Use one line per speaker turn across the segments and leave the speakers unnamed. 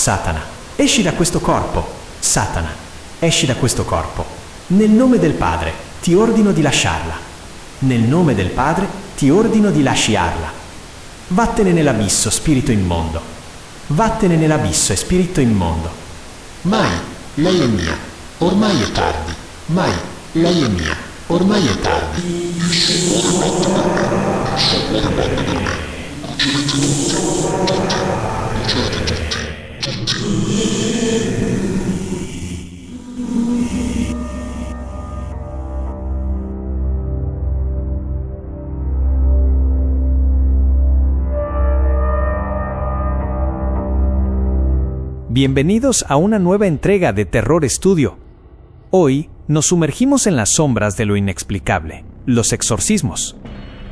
Satana, esci da questo corpo. Satana, esci da questo corpo. Nel nome del Padre, ti ordino di lasciarla. Nel nome del Padre, ti ordino di lasciarla. Vattene nell'abisso, spirito immondo. Vattene nell'abisso, spirito immondo.
Mai, lei è mia. Ormai è tardi. Mai, lei è mia. Ormai è tardi.
Bienvenidos a una nueva entrega de Terror Studio. Hoy nos sumergimos en las sombras de lo inexplicable, los exorcismos.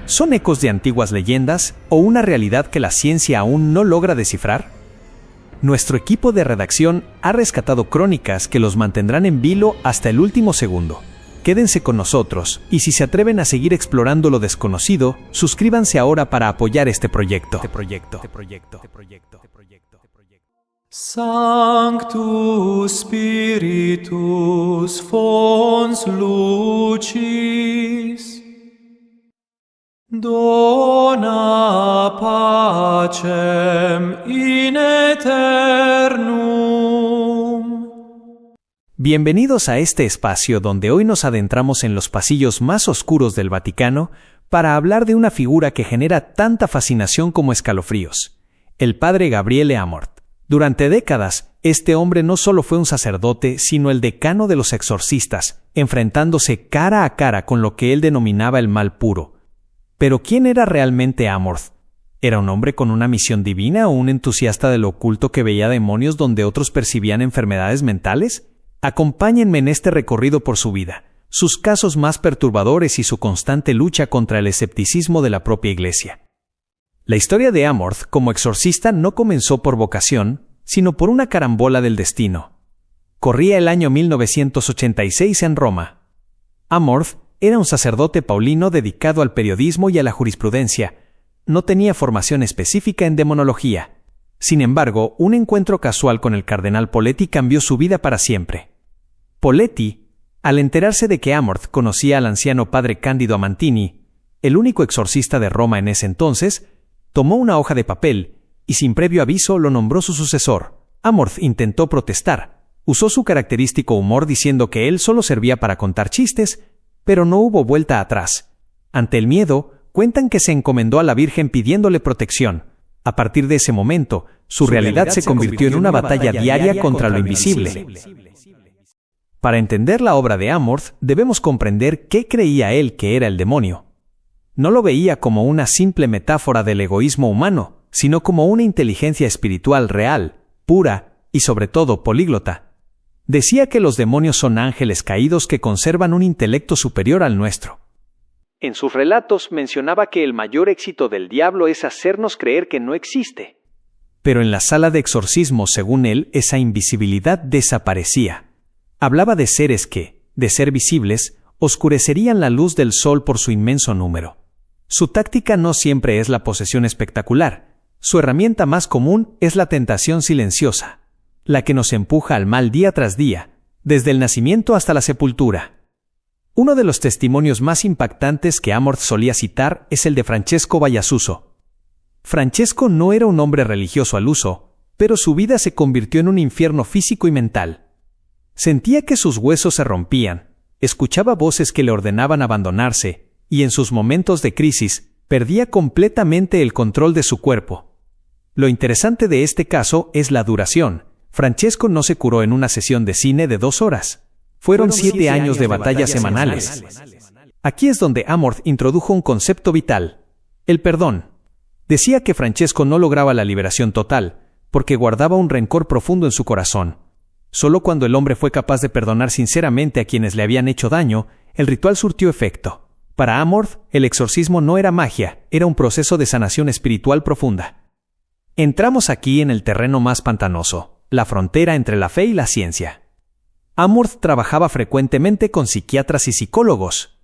¿Son ecos de antiguas leyendas o una realidad que la ciencia aún no logra descifrar? Nuestro equipo de redacción ha rescatado crónicas que los mantendrán en vilo hasta el último segundo. Quédense con nosotros y si se atreven a seguir explorando lo desconocido, suscríbanse ahora para apoyar este proyecto.
Sanctus Spiritus Fons Lucis Dona pacem in aeternum.
Bienvenidos a este espacio donde hoy nos adentramos en los pasillos más oscuros del Vaticano para hablar de una figura que genera tanta fascinación como escalofríos, el padre Gabriele Amorth. Durante décadas, este hombre no solo fue un sacerdote, sino el decano de los exorcistas, enfrentándose cara a cara con lo que él denominaba el mal puro. Pero ¿quién era realmente Amorth? ¿Era un hombre con una misión divina o un entusiasta de lo oculto que veía demonios donde otros percibían enfermedades mentales? Acompáñenme en este recorrido por su vida, sus casos más perturbadores y su constante lucha contra el escepticismo de la propia Iglesia. La historia de Amorth como exorcista no comenzó por vocación, sino por una carambola del destino. Corría el año 1986 en Roma. Amorth era un sacerdote paulino dedicado al periodismo y a la jurisprudencia. No tenía formación específica en demonología. Sin embargo, un encuentro casual con el cardenal Poletti cambió su vida para siempre. Poletti, al enterarse de que Amorth conocía al anciano padre Cándido Amantini, el único exorcista de Roma en ese entonces, tomó una hoja de papel y sin previo aviso lo nombró su sucesor. Amorth intentó protestar. Usó su característico humor diciendo que él solo servía para contar chistes, pero no hubo vuelta atrás. Ante el miedo, cuentan que se encomendó a la Virgen pidiéndole protección. A partir de ese momento, su realidad se convirtió en una batalla diaria contra lo invisible. Para entender la obra de Amorth, debemos comprender qué creía él que era el demonio. No lo veía como una simple metáfora del egoísmo humano, sino como una inteligencia espiritual real, pura y sobre todo políglota. Decía que los demonios son ángeles caídos que conservan un intelecto superior al nuestro. En sus relatos mencionaba que el mayor éxito del diablo es hacernos creer que no existe. Pero en la sala de exorcismo, según él, esa invisibilidad desaparecía. Hablaba de seres que, de ser visibles, oscurecerían la luz del sol por su inmenso número. Su táctica no siempre es la posesión espectacular. Su herramienta más común es la tentación silenciosa, la que nos empuja al mal día tras día, desde el nacimiento hasta la sepultura. Uno de los testimonios más impactantes que Amorth solía citar es el de Francesco Vallasuso. Francesco no era un hombre religioso al uso, pero su vida se convirtió en un infierno físico y mental. Sentía que sus huesos se rompían, escuchaba voces que le ordenaban abandonarse, y en sus momentos de crisis, perdía completamente el control de su cuerpo. Lo interesante de este caso es la duración. Francesco no se curó en una sesión de cine de 2 horas. Fueron 7 años de batallas semanales. Aquí es donde Amorth introdujo un concepto vital: el perdón. Decía que Francesco no lograba la liberación total, porque guardaba un rencor profundo en su corazón. Solo cuando el hombre fue capaz de perdonar sinceramente a quienes le habían hecho daño, el ritual surtió efecto. Para Amorth, el exorcismo no era magia, era un proceso de sanación espiritual profunda. Entramos aquí en el terreno más pantanoso, la frontera entre la fe y la ciencia. Amorth trabajaba frecuentemente con psiquiatras y psicólogos.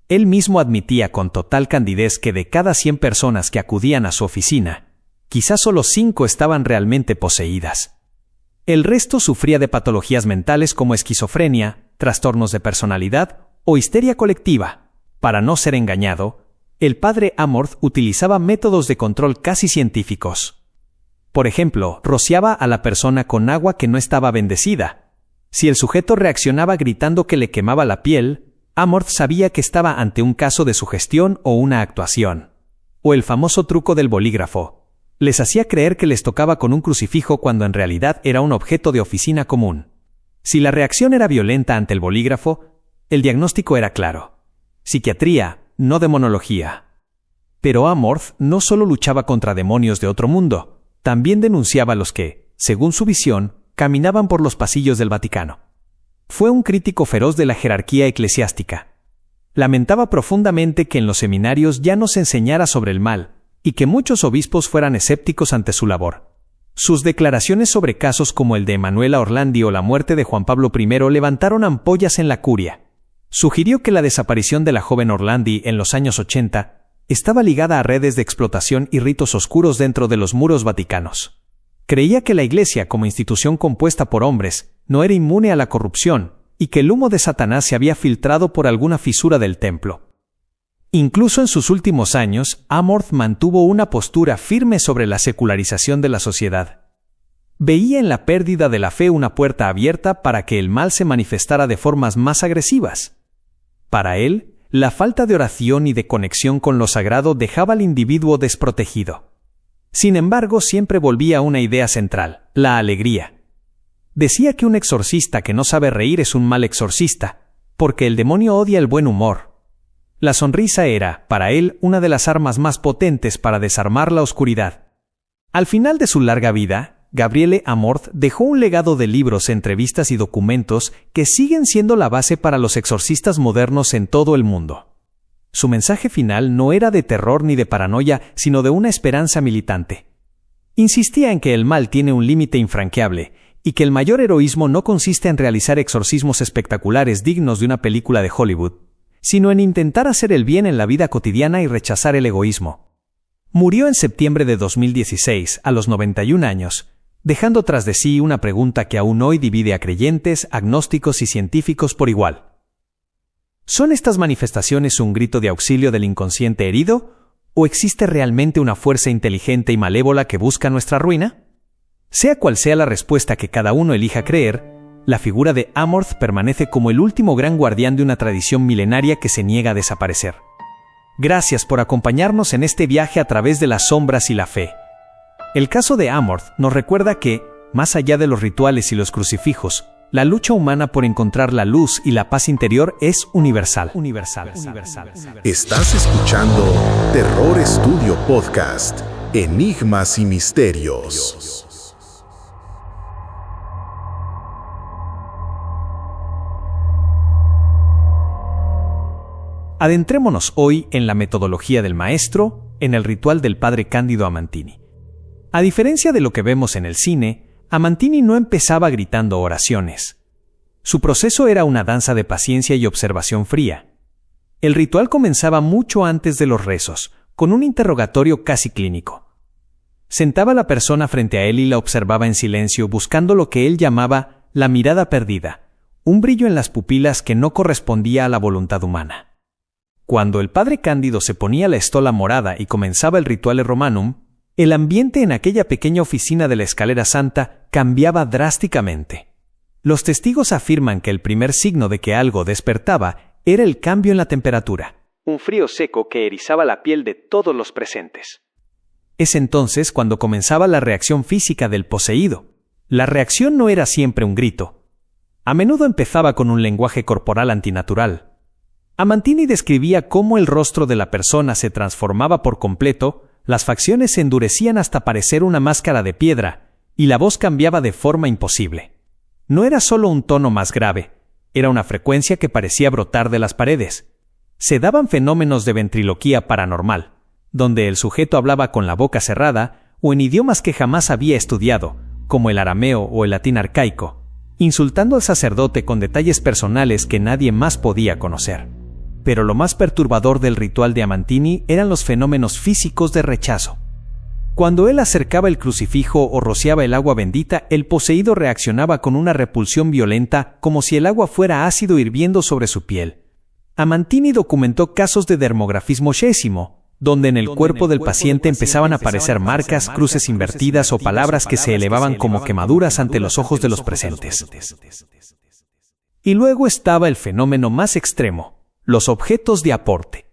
Él mismo admitía con total candidez que de cada 100 personas que acudían a su oficina, quizás solo 5 estaban realmente poseídas. El resto sufría de patologías mentales como esquizofrenia, trastornos de personalidad o histeria colectiva. Para no ser engañado, el padre Amorth utilizaba métodos de control casi científicos. Por ejemplo, rociaba a la persona con agua que no estaba bendecida. Si el sujeto reaccionaba gritando que le quemaba la piel, Amorth sabía que estaba ante un caso de sugestión o una actuación. O el famoso truco del bolígrafo. Les hacía creer que les tocaba con un crucifijo cuando en realidad era un objeto de oficina común. Si la reacción era violenta ante el bolígrafo, el diagnóstico era claro. Psiquiatría, no demonología. Pero Amorth no solo luchaba contra demonios de otro mundo, también denunciaba a los que, según su visión, caminaban por los pasillos del Vaticano. Fue un crítico feroz de la jerarquía eclesiástica. Lamentaba profundamente que en los seminarios ya no se enseñara sobre el mal, y que muchos obispos fueran escépticos ante su labor. Sus declaraciones sobre casos como el de Emanuela Orlandi o la muerte de Juan Pablo I levantaron ampollas en la curia. Sugirió que la desaparición de la joven Orlandi en los años 80 estaba ligada a redes de explotación y ritos oscuros dentro de los muros vaticanos. Creía que la Iglesia, como institución compuesta por hombres, no era inmune a la corrupción y que el humo de Satanás se había filtrado por alguna fisura del templo. Incluso en sus últimos años, Amorth mantuvo una postura firme sobre la secularización de la sociedad. Veía en la pérdida de la fe una puerta abierta para que el mal se manifestara de formas más agresivas. Para él, la falta de oración y de conexión con lo sagrado dejaba al individuo desprotegido. Sin embargo, siempre volvía a una idea central, la alegría. Decía que un exorcista que no sabe reír es un mal exorcista, porque el demonio odia el buen humor. La sonrisa era, para él, una de las armas más potentes para desarmar la oscuridad. Al final de su larga vida, Gabriele Amorth dejó un legado de libros, entrevistas y documentos que siguen siendo la base para los exorcistas modernos en todo el mundo. Su mensaje final no era de terror ni de paranoia, sino de una esperanza militante. Insistía en que el mal tiene un límite infranqueable y que el mayor heroísmo no consiste en realizar exorcismos espectaculares dignos de una película de Hollywood, sino en intentar hacer el bien en la vida cotidiana y rechazar el egoísmo. Murió en septiembre de 2016, a los 91 años, dejando tras de sí una pregunta que aún hoy divide a creyentes, agnósticos y científicos por igual. ¿Son estas manifestaciones un grito de auxilio del inconsciente herido? ¿O existe realmente una fuerza inteligente y malévola que busca nuestra ruina? Sea cual sea la respuesta que cada uno elija creer, la figura de Amorth permanece como el último gran guardián de una tradición milenaria que se niega a desaparecer. Gracias por acompañarnos en este viaje a través de las sombras y la fe. El caso de Amorth nos recuerda que, más allá de los rituales y los crucifijos, la lucha humana por encontrar la luz y la paz interior es universal.
Estás escuchando Terror Studio Podcast, Enigmas y Misterios.
Adentrémonos hoy en la metodología del maestro, en el ritual del padre Cándido Amantini. A diferencia de lo que vemos en el cine, Amantini no empezaba gritando oraciones. Su proceso era una danza de paciencia y observación fría. El ritual comenzaba mucho antes de los rezos, con un interrogatorio casi clínico. Sentaba a la persona frente a él y la observaba en silencio, buscando lo que él llamaba la mirada perdida, un brillo en las pupilas que no correspondía a la voluntad humana. Cuando el padre Cándido se ponía la estola morada y comenzaba el rituale romanum, el ambiente en aquella pequeña oficina de la Escalera Santa cambiaba drásticamente. Los testigos afirman que el primer signo de que algo despertaba era el cambio en la temperatura, un frío seco que erizaba la piel de todos los presentes. Es entonces cuando comenzaba la reacción física del poseído. La reacción no era siempre un grito. A menudo empezaba con un lenguaje corporal antinatural. Amantini describía cómo el rostro de la persona se transformaba por completo, las facciones se endurecían hasta parecer una máscara de piedra, y la voz cambiaba de forma imposible. No era solo un tono más grave, era una frecuencia que parecía brotar de las paredes. Se daban fenómenos de ventriloquía paranormal, donde el sujeto hablaba con la boca cerrada o en idiomas que jamás había estudiado, como el arameo o el latín arcaico, insultando al sacerdote con detalles personales que nadie más podía conocer. Pero lo más perturbador del ritual de Amantini eran los fenómenos físicos de rechazo. Cuando él acercaba el crucifijo o rociaba el agua bendita, el poseído reaccionaba con una repulsión violenta, como si el agua fuera ácido hirviendo sobre su piel. Amantini documentó casos de dermografismo chésimo, donde en el cuerpo del paciente empezaban a aparecer marcas, cruces invertidas o palabras que se elevaban como quemaduras ante los ojos de los presentes. Y luego estaba el fenómeno más extremo, los objetos de aporte.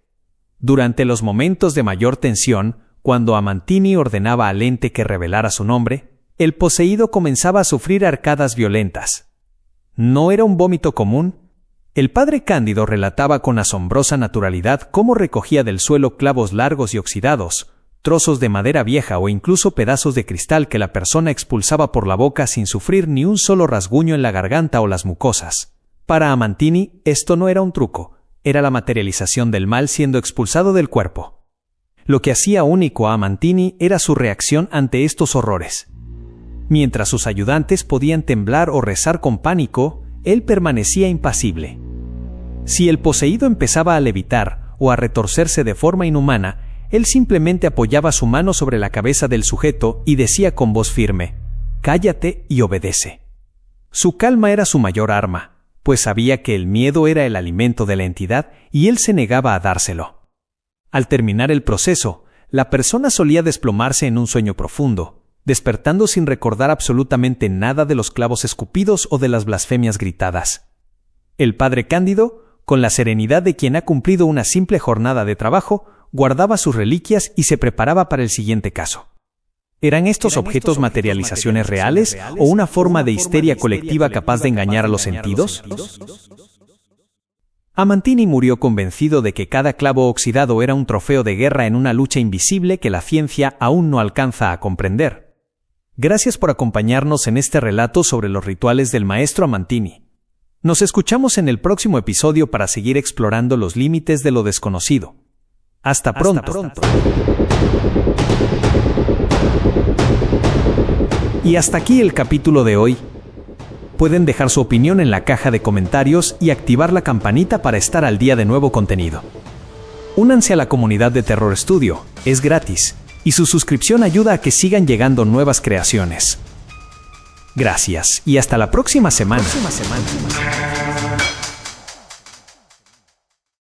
Durante los momentos de mayor tensión, cuando Amantini ordenaba al ente que revelara su nombre, el poseído comenzaba a sufrir arcadas violentas. No era un vómito común. El padre Cándido relataba con asombrosa naturalidad cómo recogía del suelo clavos largos y oxidados, trozos de madera vieja o incluso pedazos de cristal que la persona expulsaba por la boca sin sufrir ni un solo rasguño en la garganta o las mucosas. Para Amantini, esto no era un truco, era la materialización del mal siendo expulsado del cuerpo. Lo que hacía único a Amantini era su reacción ante estos horrores. Mientras sus ayudantes podían temblar o rezar con pánico, él permanecía impasible. Si el poseído empezaba a levitar o a retorcerse de forma inhumana, él simplemente apoyaba su mano sobre la cabeza del sujeto y decía con voz firme: «Cállate y obedece». Su calma era su mayor arma, pues sabía que el miedo era el alimento de la entidad y él se negaba a dárselo. Al terminar el proceso, la persona solía desplomarse en un sueño profundo, despertando sin recordar absolutamente nada de los clavos escupidos o de las blasfemias gritadas. El padre Cándido, con la serenidad de quien ha cumplido una simple jornada de trabajo, guardaba sus reliquias y se preparaba para el siguiente caso. ¿Eran estos objetos materializaciones reales o una forma de histeria colectiva capaz de engañar a los sentidos? Amantini murió convencido de que cada clavo oxidado era un trofeo de guerra en una lucha invisible que la ciencia aún no alcanza a comprender. Gracias por acompañarnos en este relato sobre los rituales del maestro Amantini. Nos escuchamos en el próximo episodio para seguir explorando los límites de lo desconocido. Hasta pronto. Y hasta aquí el capítulo de hoy. Pueden dejar su opinión en la caja de comentarios y activar la campanita para estar al día de nuevo contenido. Únanse a la comunidad de Terror Studio, es gratis, y su suscripción ayuda a que sigan llegando nuevas creaciones. Gracias y hasta la próxima semana.